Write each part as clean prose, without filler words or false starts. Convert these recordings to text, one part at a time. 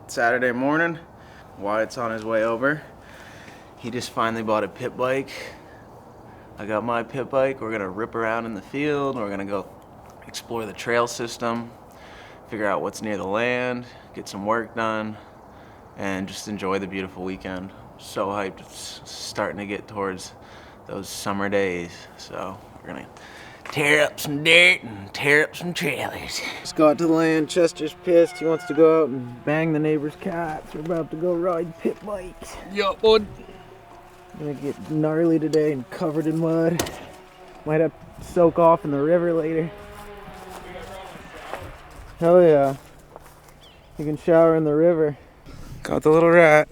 Saturday morning. Wyatt's on his way over. He just finally bought a pit bike. I got my pit bike. We're gonna rip around in the field. We're gonna go explore the trail system, figure out what's near the land, get some work done, and just enjoy the beautiful weekend. So hyped. It's starting to get towards those summer days. So we're gonna tear up some dirt and tear up some trailers. Just got to the land. Chester's pissed. He wants to go out and bang the neighbor's cats. We're about to go ride pit bikes. Yup, bud. Gonna get gnarly today and covered in mud. Might have to soak off in the river later. Hell yeah. You can shower in the river. Got the little rat.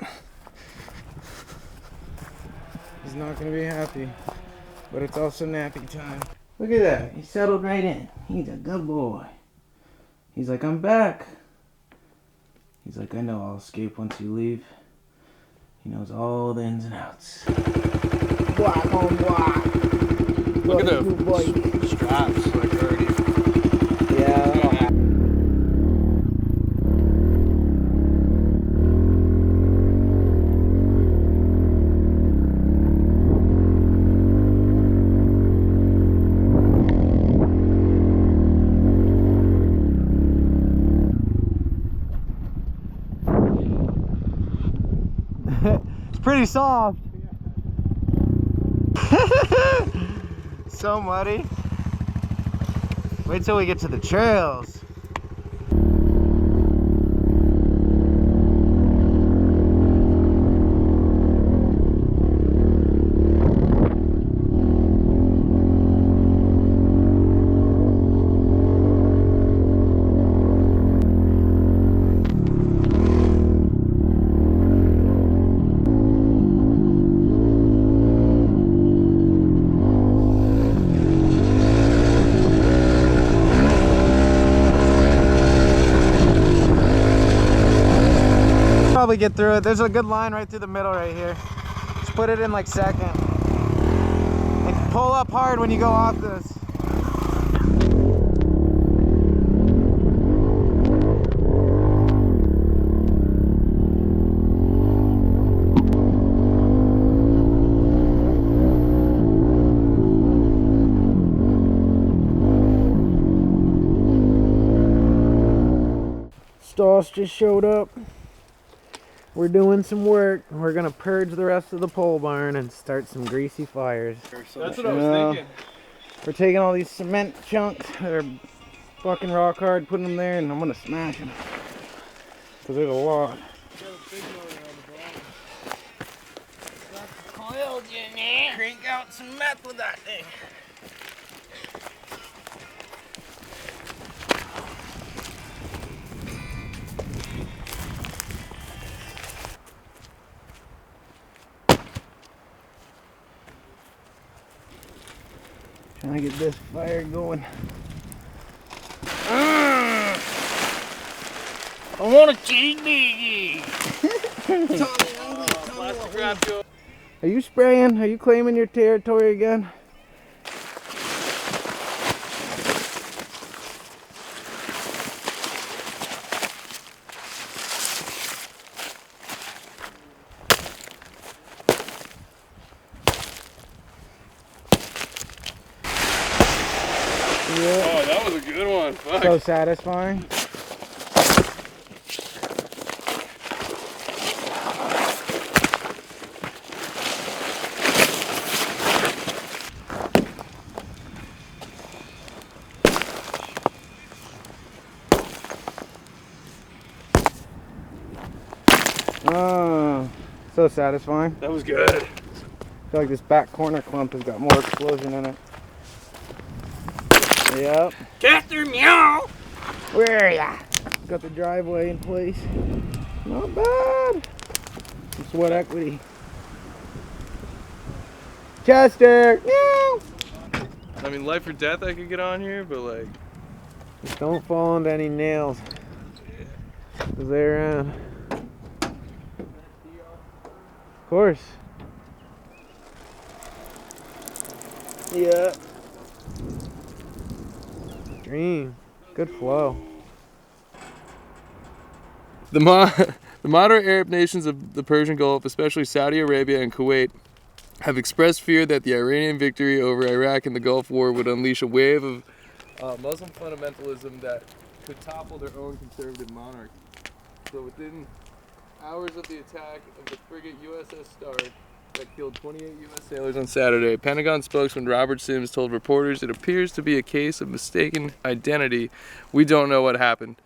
He's not gonna be happy, but it's also nappy time. Look at that, he settled right in. He's a good boy. He's like, I'm back. He's like, I know I'll escape once you leave. He knows all the ins and outs. Block on block. Look at the straps, like already. Yeah. It's pretty soft. So muddy. Wait till we get to the trails. Probably get through it. There's a good line right through the middle right here. Just put it in like second. And pull up hard when you go off this. Stoss just showed up. We're doing some work. We're gonna purge the rest of the pole barn and start some greasy fires. That's what I was thinking. We're taking all these cement chunks that are fucking rock hard, putting them there, and I'm gonna smash them. Cause there's a lot. Coils in there. Crank out some meth with that thing. Trying to get this fire going. I want a cheeseburger. Are you spraying? Are you claiming your territory again? Yeah. Oh, that was a good one. Fuck. So satisfying. Oh, so satisfying. That was good. I feel like this back corner clump has got more explosion in it. Yep. Chester, meow. Where are ya? Got the driveway in place. Not bad. Some sweat equity. Chester! Meow! I mean, life or death I could get on here, but like... Just don't fall into any nails. Cause they're around. Of course. Yeah. Dream. Good flow. The The moderate Arab nations of the Persian Gulf, especially Saudi Arabia and Kuwait, have expressed fear that the Iranian victory over Iraq in the Gulf War would unleash a wave of Muslim fundamentalism that could topple their own conservative monarchy. So within hours of the attack of the frigate USS Stark that killed 28 U.S. sailors on Saturday, Pentagon spokesman Robert Sims told reporters it appears to be a case of mistaken identity. We don't know what happened.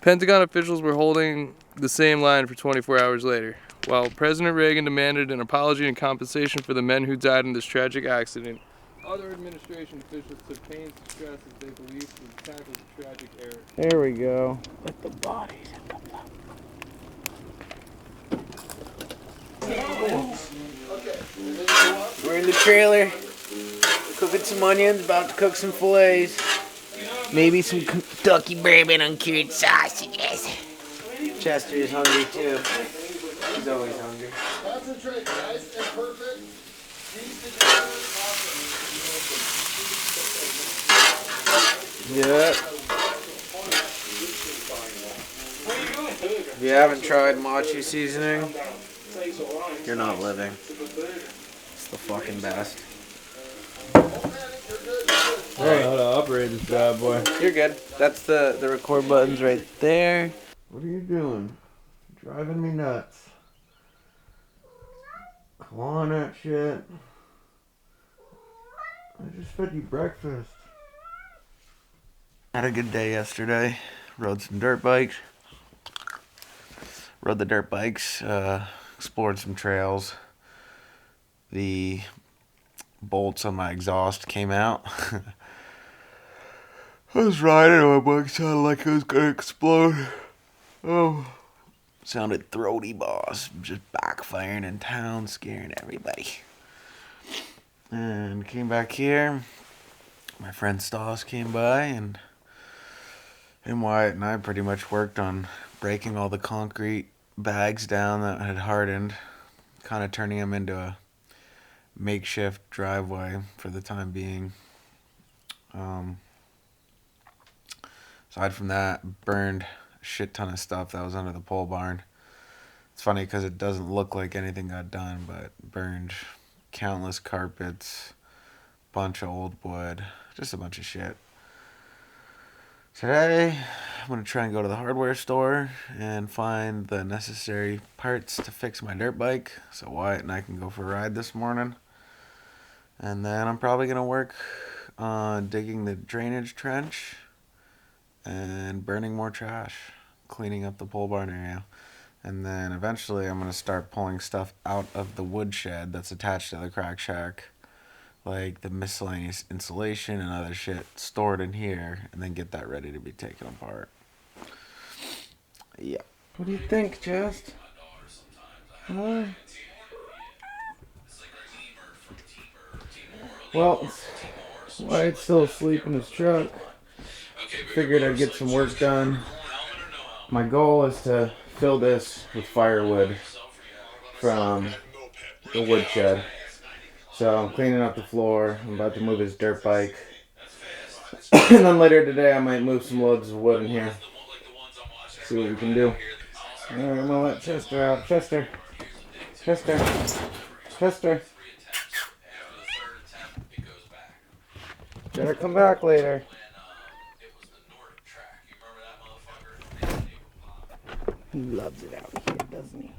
Pentagon officials were holding the same line for 24 hours later. While President Reagan demanded an apology and compensation for the men who died in this tragic accident, other administration officials took pains to stress that they believed the attack was a tragic error. There we go. Put the bodies in the box. We're in the trailer, cooking some onions, about to cook some fillets. Maybe some Kentucky bourbon uncured sausages. Chester is hungry too. He's always hungry. Concentrate, guys. It's perfect. Yeah. If you haven't tried machi seasoning, you're not living. It's the fucking best. I don't know how to operate this bad boy. You're good. That's the record button's right there. What are you doing? Driving me nuts. Come on, that shit. I just fed you breakfast. Had a good day yesterday. Rode some dirt bikes. Rode the dirt bikes. Explored some trails. The bolts on my exhaust came out. I was riding on my bike, sounded like it was gonna explode. Oh. Sounded throaty, boss. Just backfiring in town, scaring everybody. And came back here. My friend Stoss came by, and Wyatt and I pretty much worked on breaking all the concrete bags down that had hardened, kind of turning them into a makeshift driveway for the time being. Aside from that, burned a shit ton of stuff that was under the pole barn. It's funny because it doesn't look like anything got done, but burned countless carpets, bunch of old wood, just a bunch of shit. Today, I'm going to try and go to the hardware store and find the necessary parts to fix my dirt bike so Wyatt and I can go for a ride this morning. And then I'm probably going to work on digging the drainage trench and burning more trash, cleaning up the pole barn area. And then eventually I'm going to start pulling stuff out of the woodshed that's attached to the crack shack, like the miscellaneous insulation and other shit stored in here, and then get that ready to be taken apart. Yeah. What do you think, Just? Huh? Well, Wyatt's still asleep in his truck. Figured I'd get some work done. My goal is to fill this with firewood from the woodshed. So I'm cleaning up the floor. I'm about to move his dirt bike. And then later today I might move some loads of wood in here. See what we can do. Alright, I'm gonna let Chester out. Chester. Chester. Chester. Better come back later. He loves it out here, doesn't he?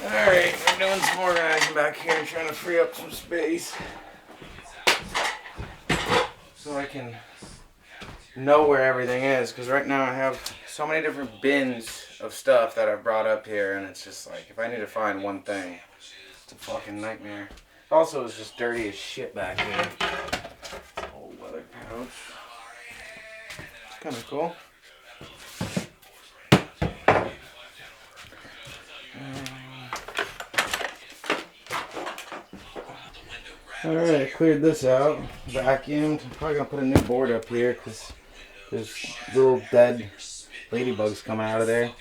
Alright, we're doing some organizing back here, trying to free up some space so I can know where everything is, because right now I have so many different bins of stuff that I've brought up here, and it's just like, if I need to find one thing, it's a fucking nightmare. Also, it's just dirty as shit back here. Old leather pouch. It's kind of cool. Alright, I cleared this out, vacuumed. I'm probably gonna put a new board up here because there's little dead ladybugs coming out of there.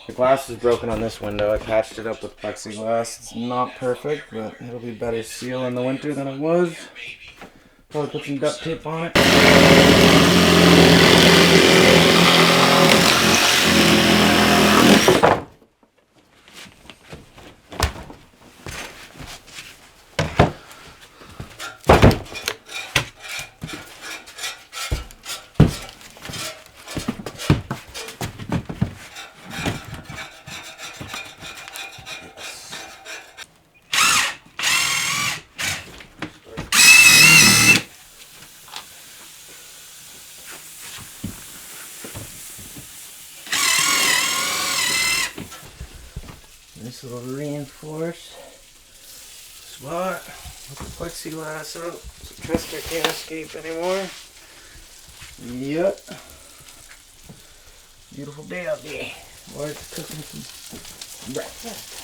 The glass is broken on this window. I patched it up with plexiglass. It's not perfect, but it'll be better seal in the winter than it was. Probably put some duct tape on it. Nice little reinforced spot with the plexiglass up so Chester can't escape anymore. Yep. Beautiful day out there. Wife's cooking some breakfast.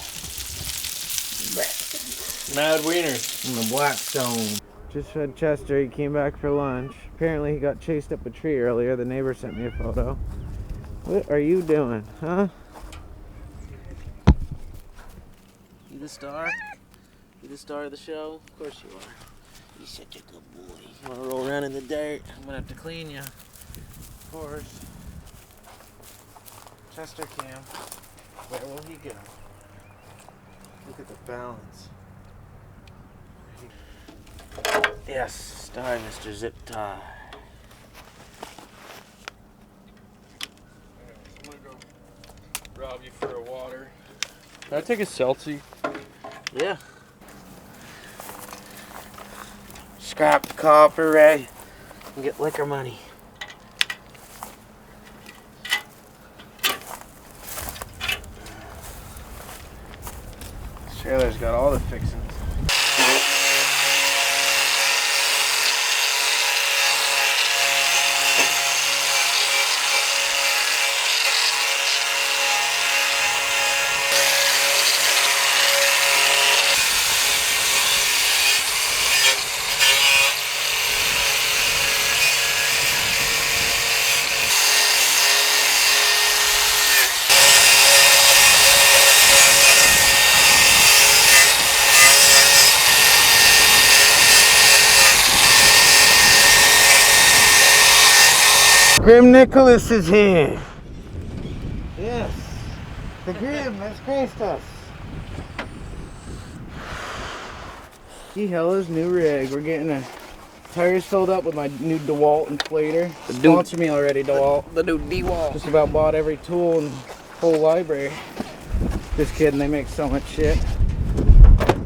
Mad wieners. In the Blackstone. Just fed Chester, he came back for lunch. Apparently he got chased up a tree earlier. The neighbor sent me a photo. What are you doing, huh? You the star? You the star of the show? Of course you are. You're such a good boy. You wanna roll around in the dirt? I'm gonna have to clean you. Of course. Chester Cam. Where will he go? Look at the balance. Yes, die, Mr. Zip Tie. I'm gonna go rob you for a water. Can I take a selfie? Yeah. Scrap the copper, Ray, and get liquor money. This trailer's got all the fixings. Grim Nicholas is here. Yes, the Grim has graced us. Hella's new rig. We're getting the tires filled up with my new DeWalt inflator. Sponsor me already, DeWalt. The new DeWalt. Just about bought every tool in the whole library. Just kidding, they make so much shit.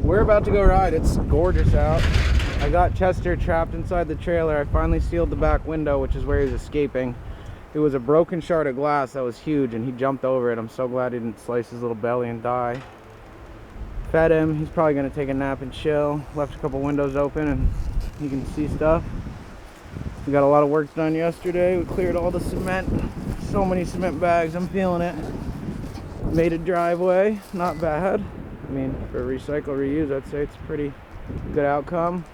We're about to go ride. It's gorgeous out. I got Chester trapped inside the trailer. I finally sealed the back window, which is where he was escaping. It was a broken shard of glass that was huge, and he jumped over it. I'm so glad he didn't slice his little belly and die. Fed him. He's probably going to take a nap and chill. Left a couple windows open, and he can see stuff. We got a lot of work done yesterday. We cleared all the cement. So many cement bags. I'm feeling it. Made a driveway. Not bad. I mean, for recycle reuse, I'd say it's a pretty good outcome.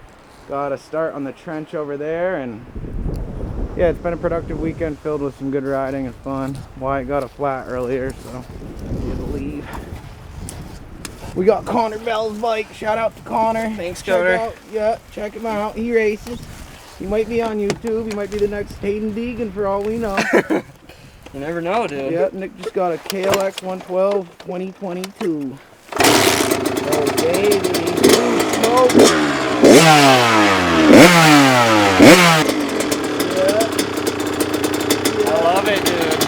Got a start on the trench over there, and yeah, it's been a productive weekend filled with some good riding and fun. Wyatt got a flat earlier, so he had to leave. We got Connor Bell's bike. Shout out to Connor. Thanks, Connor. Check him out. He races. He might be on YouTube. He might be the next Hayden Deegan for all we know. You never know, dude. Yep, Nick just got a KLX 112 2022. Oh, baby. Smoke. I love it, dude.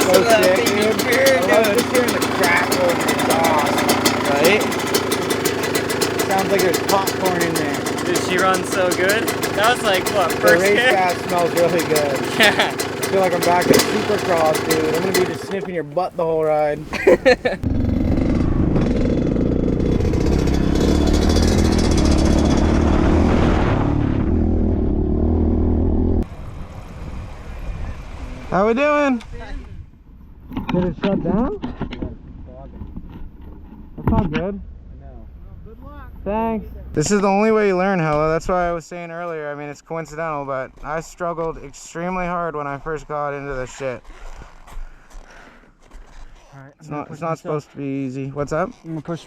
So sick, dude. I love just hearing the crackle of the exhaust, right? Sounds like there's popcorn in there. Dude, she runs so good. That was like, what, first The race kick? pass smells really good. Yeah. I feel like I'm back at Supercross, dude. I'm gonna be just sniffing your butt the whole ride. How we doing? Did it shut down? That's not good. Good luck. Thanks. This is the only way you learn, Hella. That's why I was saying earlier. I mean, it's coincidental, but I struggled extremely hard when I first got into this shit. Alright, It's not supposed to be easy. What's up? I'm gonna push.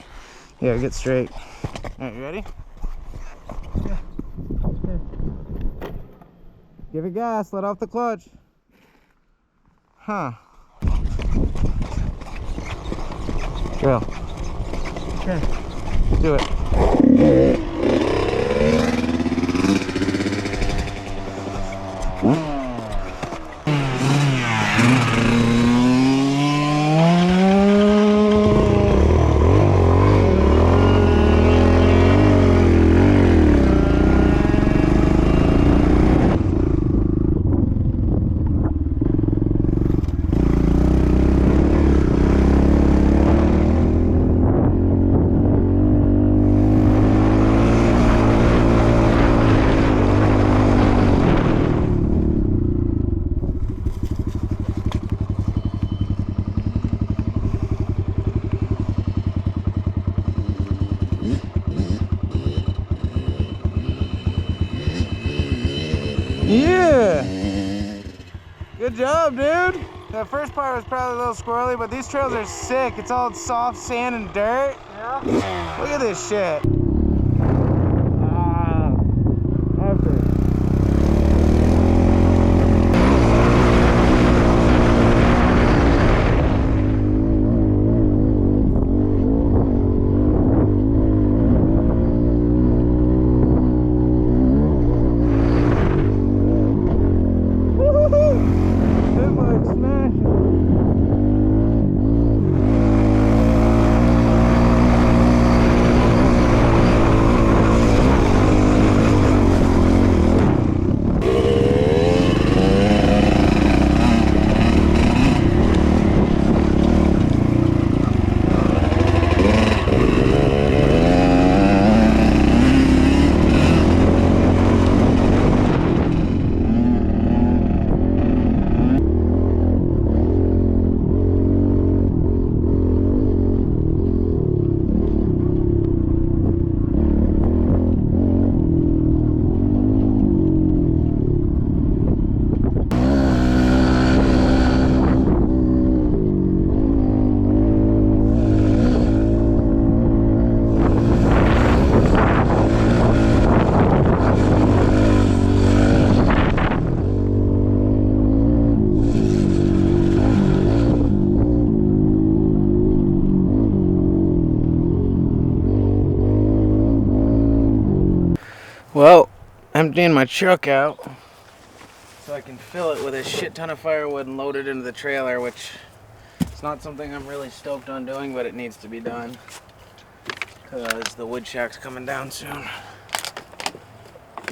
Yeah, get straight. Alright, you ready? Yeah. Okay. Give it gas, let off the clutch. Huh. Trail. Okay, do it. Yeah! Good job, dude! That first part was probably a little squirrely, but these trails are sick. It's all soft sand and dirt. Yeah. Look at this shit. Effort. Well, emptying my truck out so I can fill it with a shit ton of firewood and load it into the trailer, which is not something I'm really stoked on doing, but it needs to be done because the wood shack's coming down soon.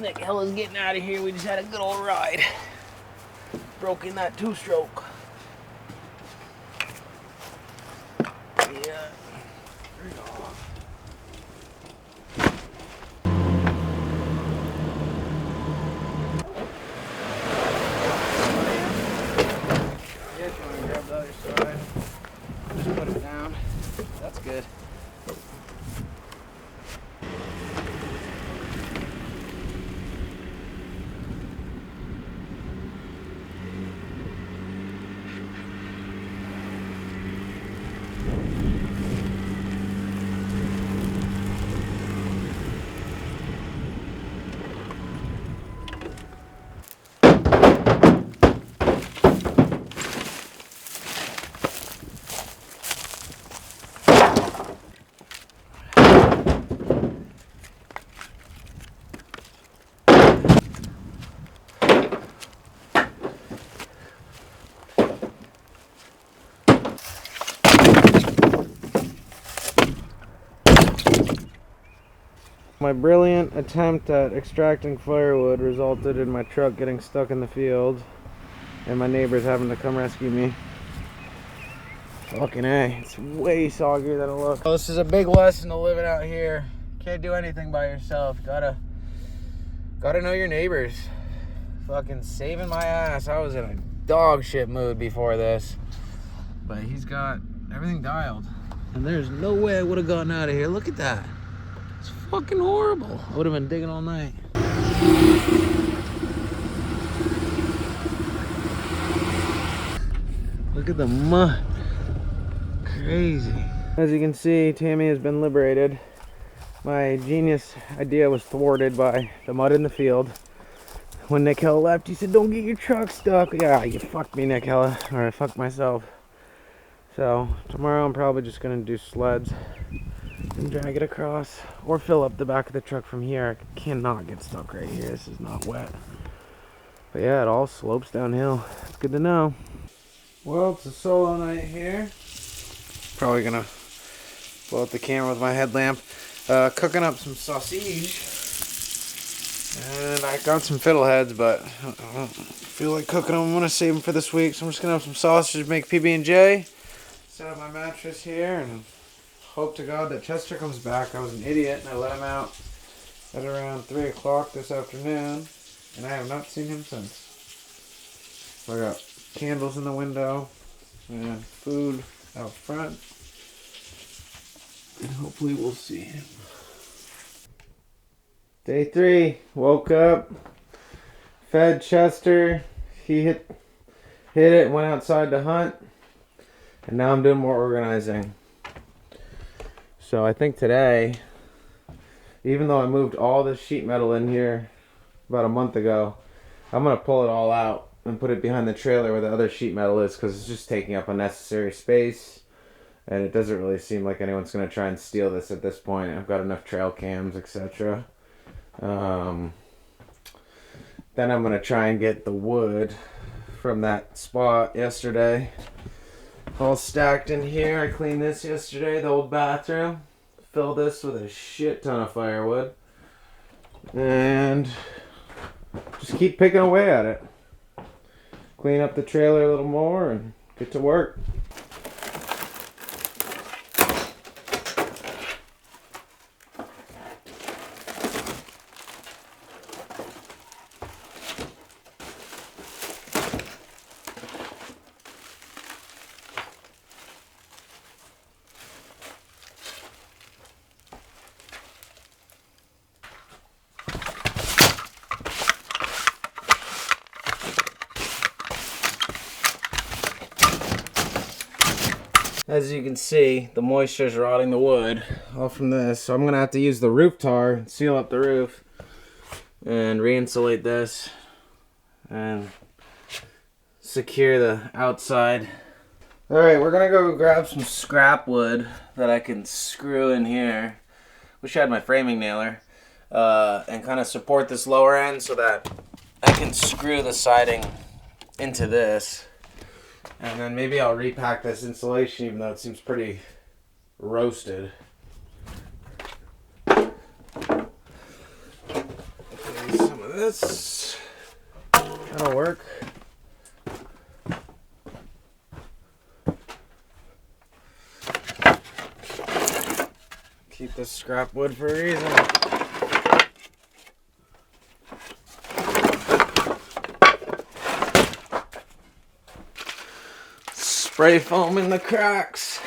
Nick Hella's getting out of here. We just had a good old ride. Broke in that two-stroke. Yeah. Just put it down. That's good. My brilliant attempt at extracting firewood resulted in my truck getting stuck in the field and my neighbors having to come rescue me. Fucking A, it's way soggier than it looks. Well, this is a big lesson to living out here. Can't do anything by yourself. Gotta know your neighbors. Fucking saving my ass. I was in a dog shit mood before this. But he's got everything dialed. And there's no way I would have gotten out of here. Look at that. It's fucking horrible. I would have been digging all night. Look at the mud. Crazy. As you can see, Tammy has been liberated. My genius idea was thwarted by the mud in the field. when Nick Hella left, he said, don't get your truck stuck. Yeah, you fucked me, Nick Hella, or I fucked myself. So tomorrow I'm probably just gonna do sleds and drag it across, or fill up the back of the truck from here. I cannot get stuck right here. This is not wet. But yeah, it all slopes downhill. It's good to know. Well, it's a solo night here. Probably gonna blow out the camera with my headlamp. Cooking up some sausage. And I got some fiddleheads, but I don't feel like cooking them. I'm gonna save them for this week. So I'm just gonna have some sausage, make PB&J. Set up my mattress here and hope to God that Chester comes back. I was an idiot and I let him out at around 3 o'clock this afternoon, and I have not seen him since. So I got candles in the window and food out front, and hopefully we'll see him. Day 3, woke up, fed Chester, he hit it, went outside to hunt, and now I'm doing more organizing. So I think today, even though I moved all this sheet metal in here about a month ago, I'm going to pull it all out and put it behind the trailer where the other sheet metal is, because it's just taking up unnecessary space, and it doesn't really seem like anyone's going to try and steal this at this point. I've got enough trail cams, etc. Then I'm going to try and get the wood from that spot yesterday all stacked in here. I cleaned this yesterday, the old bathroom. Fill this with a shit ton of firewood. And just keep picking away at it. Clean up the trailer a little more and get to work. As you can see, the moisture is rotting the wood all from this. So I'm going to have to use the roof tar, seal up the roof, and re-insulate this, and secure the outside. Alright, we're going to go grab some scrap wood that I can screw in here. Wish I had my framing nailer. And kind of support this lower end so that I can screw the siding into this. And then maybe I'll repack this insulation, even though it seems pretty roasted. Okay, some of this. That'll work. Keep this scrap wood for a reason. Spray foam in the cracks.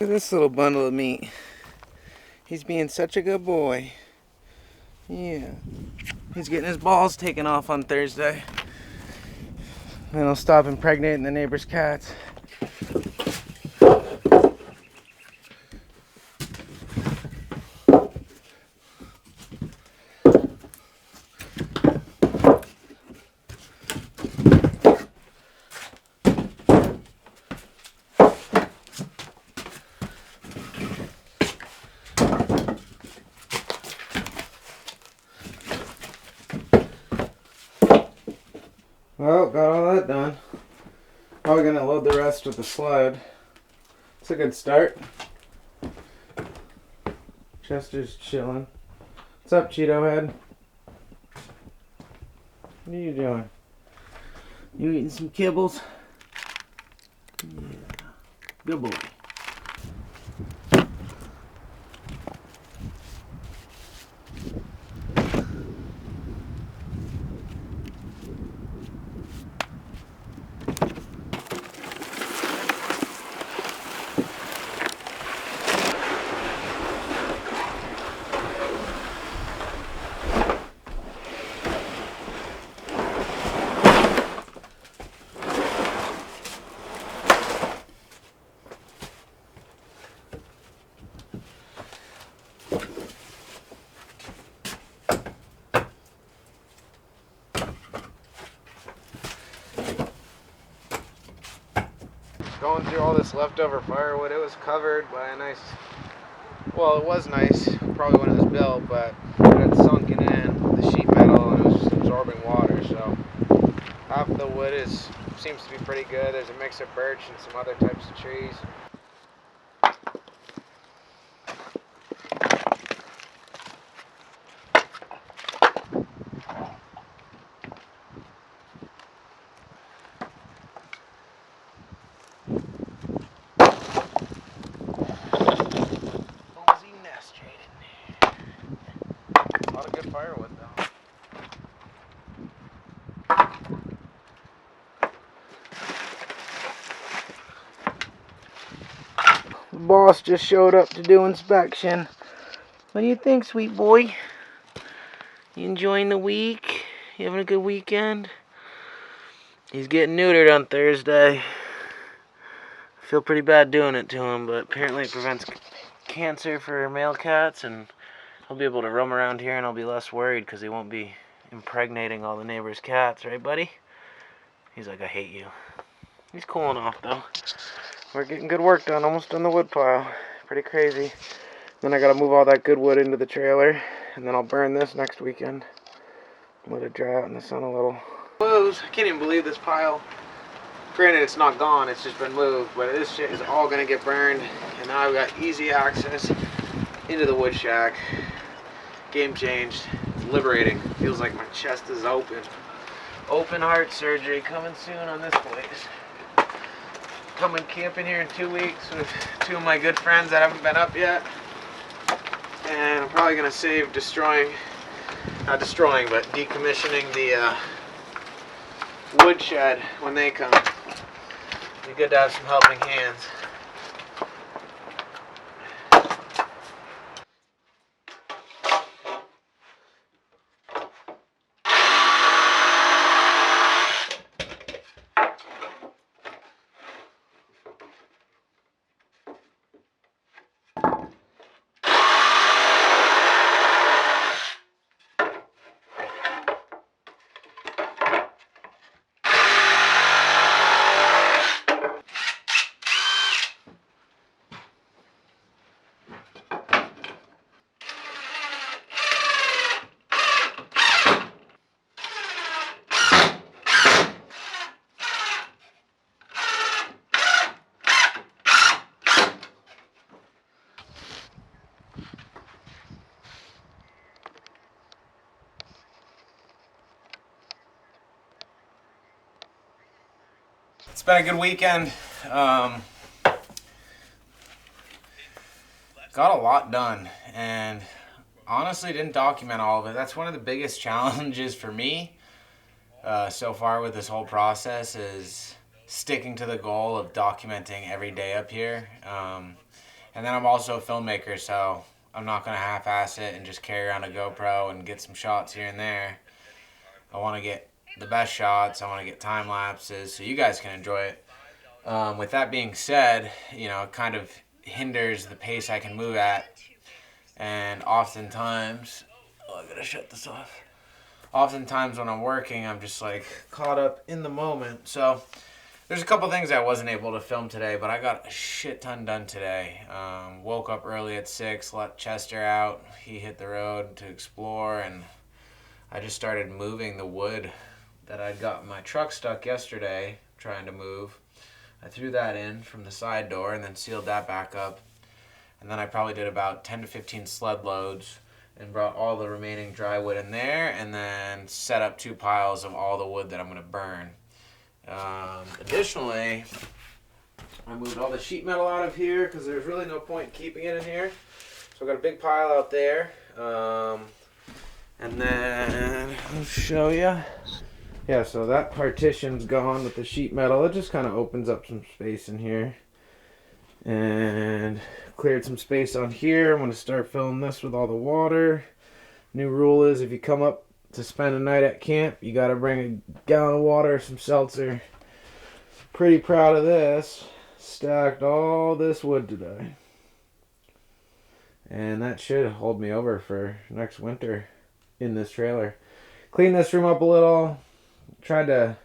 Look at this little bundle of meat. He's being such a good boy. Yeah. He's getting his balls taken off on Thursday. Then he'll stop impregnating the neighbor's cats. Well, got all that done. Probably gonna load the rest with the sled. It's a good start. Chester's chilling. What's up, Cheeto Head? What are you doing? You eating some kibbles? Yeah. Good boy. Going through all this leftover firewood, it was covered by a nice, well, it was nice, probably when it was built, but it had sunken in with the sheet metal and it was absorbing water, so half the wood seems to be pretty good. There's a mix of birch and some other types of trees. Firewood though. The boss just showed up to do inspection. What do you think, sweet boy? You enjoying the week? You having a good weekend? He's getting neutered on Thursday. I feel pretty bad doing it to him, but apparently it prevents cancer for male cats, and he'll be able to roam around here and I'll be less worried because he won't be impregnating all the neighbors' cats, right, buddy? He's like, I hate you. He's cooling off, though. We're getting good work done, almost on the wood pile. Pretty crazy. Then I gotta move all that good wood into the trailer, and then I'll burn this next weekend. Let it dry out in the sun a little. Close. I can't even believe this pile. Granted, it's not gone, it's just been moved, but this shit is all gonna get burned, and now I've got easy access into the wood shack. Game changed. It's liberating. Feels like my chest is open. Open heart surgery coming soon on this place. Coming camping here in 2 weeks with two of my good friends that haven't been up yet. And I'm probably gonna save not destroying, but decommissioning the wood shed when they come. Be good to have some helping hands. It's been a good weekend. Got a lot done, and honestly didn't document all of it. That's one of the biggest challenges for me so far with this whole process, is sticking to the goal of documenting every day up here. And then I'm also a filmmaker, so I'm not going to half-ass it and just carry around a GoPro and get some shots here and there. I want to get the best shots. I want to get time lapses so you guys can enjoy it. With that being said, you know, it kind of hinders the pace I can move at, and oftentimes, I gotta shut this off. Oftentimes when I'm working, I'm just like caught up in the moment. So there's a couple things I wasn't able to film today, but I got a shit ton done today. Woke up early at 6, let Chester out. He hit the road to explore, and I just started moving the wood that I'd got my truck stuck yesterday trying to move. I threw that in from the side door and then sealed that back up. And then I probably did about 10 to 15 sled loads and brought all the remaining dry wood in there and then set up 2 piles of all the wood that I'm going to burn. Additionally, I moved all the sheet metal out of here because there's really no point in keeping it in here. So I've got a big pile out there. And then I'll show you. Yeah, so that partition's gone with the sheet metal. It just kind of opens up some space in here. And cleared some space on here. I'm going to start filling this with all the water. New rule is if you come up to spend a night at camp, you got to bring a gallon of water, some seltzer. Pretty proud of this. Stacked all this wood today. And that should hold me over for next winter in this trailer. Cleaned this room up a little. Tried to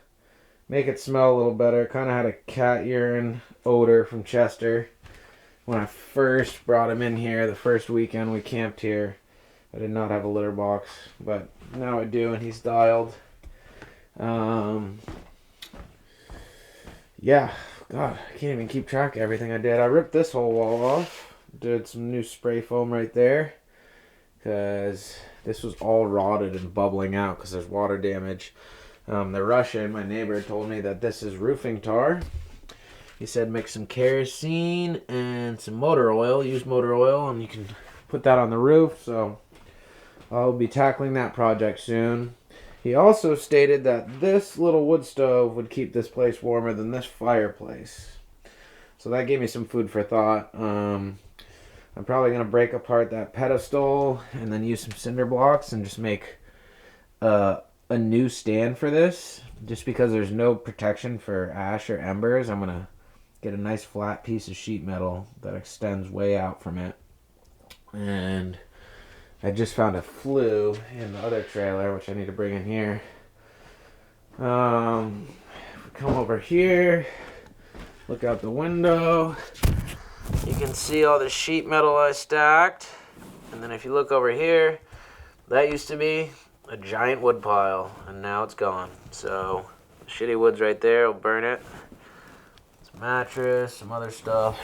make it smell a little better. Kind of had a cat urine odor from Chester. When I first brought him in here, the first weekend we camped here, I did not have a litter box, but now I do, and he's dialed. Yeah, God, I can't even keep track of everything I did. I ripped this whole wall off. Did some new spray foam right there, because this was all rotted and bubbling out because there's water damage. The Russian, my neighbor, told me that this is roofing tar. He said mix some kerosene and some motor oil, used motor oil, and you can put that on the roof. So I'll be tackling that project soon. He also stated that this little wood stove would keep this place warmer than this fireplace. So that gave me some food for thought. I'm probably going to break apart that pedestal and then use some cinder blocks and just make a new stand for this. Just because there's no protection for ash or embers, I'm going to get a nice flat piece of sheet metal that extends way out from it. And I just found a flue in the other trailer, which I need to bring in here. Come over here, look out the window. You can see all the sheet metal I stacked. And then if you look over here, that used to be a giant wood pile, and now it's gone. So the shitty wood's right there, I'll burn it. Some mattress, some other stuff.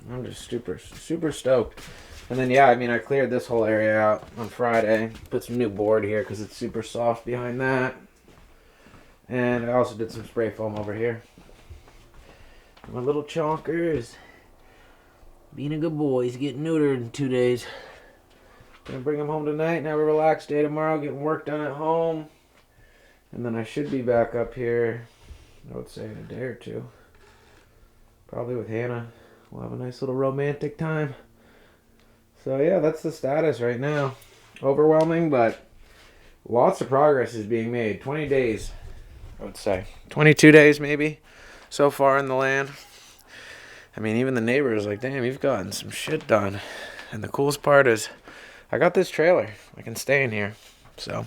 I'm just super stoked. And then yeah, I mean, I cleared this whole area out on Friday. Put some new board here because it's super soft behind that. And I also did some spray foam over here. My little chonker is being a good boy. He's getting neutered in 2 days. Gonna bring him home tonight and have a relaxed day tomorrow, getting work done at home. And then I should be back up here, I would say, in a day or two. Probably with Hannah. We'll have a nice little romantic time. So yeah, that's the status right now. Overwhelming, but lots of progress is being made. 20 days, I would say. 22 days maybe so far in the land. I mean, even the neighbors like, damn, you've gotten some shit done. And the coolest part is I got this trailer. I can stay in here. So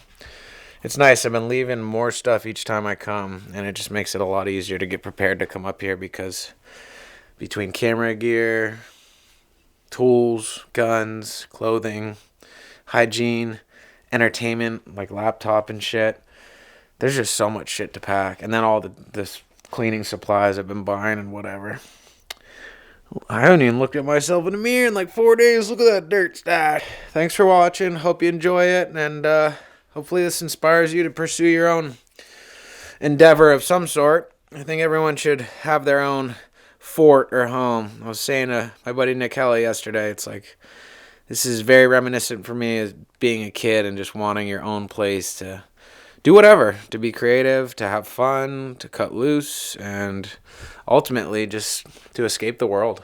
it's nice. I've been leaving more stuff each time I come, and it just makes it a lot easier to get prepared to come up here because between camera gear, tools, guns, clothing, hygiene, entertainment, like laptop and shit, there's just so much shit to pack. And then all this cleaning supplies I've been buying and whatever. I haven't even looked at myself in the mirror in like 4 days. Look at that dirt stack. Thanks for watching. Hope you enjoy it. And hopefully this inspires you to pursue your own endeavor of some sort. I think everyone should have their own fort or home. I was saying to my buddy Nick Kelly yesterday, it's like, this is very reminiscent for me as being a kid and just wanting your own place to do whatever, to be creative, to have fun, to cut loose, and ultimately just to escape the world.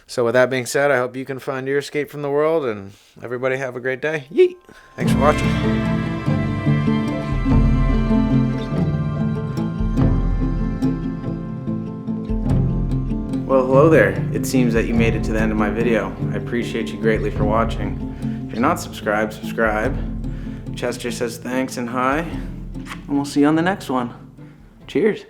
So with that being said, I hope you can find your escape from the world, and everybody have a great day. Yeet! Thanks for watching. Well, hello there. It seems that you made it to the end of my video. I appreciate you greatly for watching. If you're not subscribed, subscribe. Chester says thanks and hi, and we'll see you on the next one. Cheers.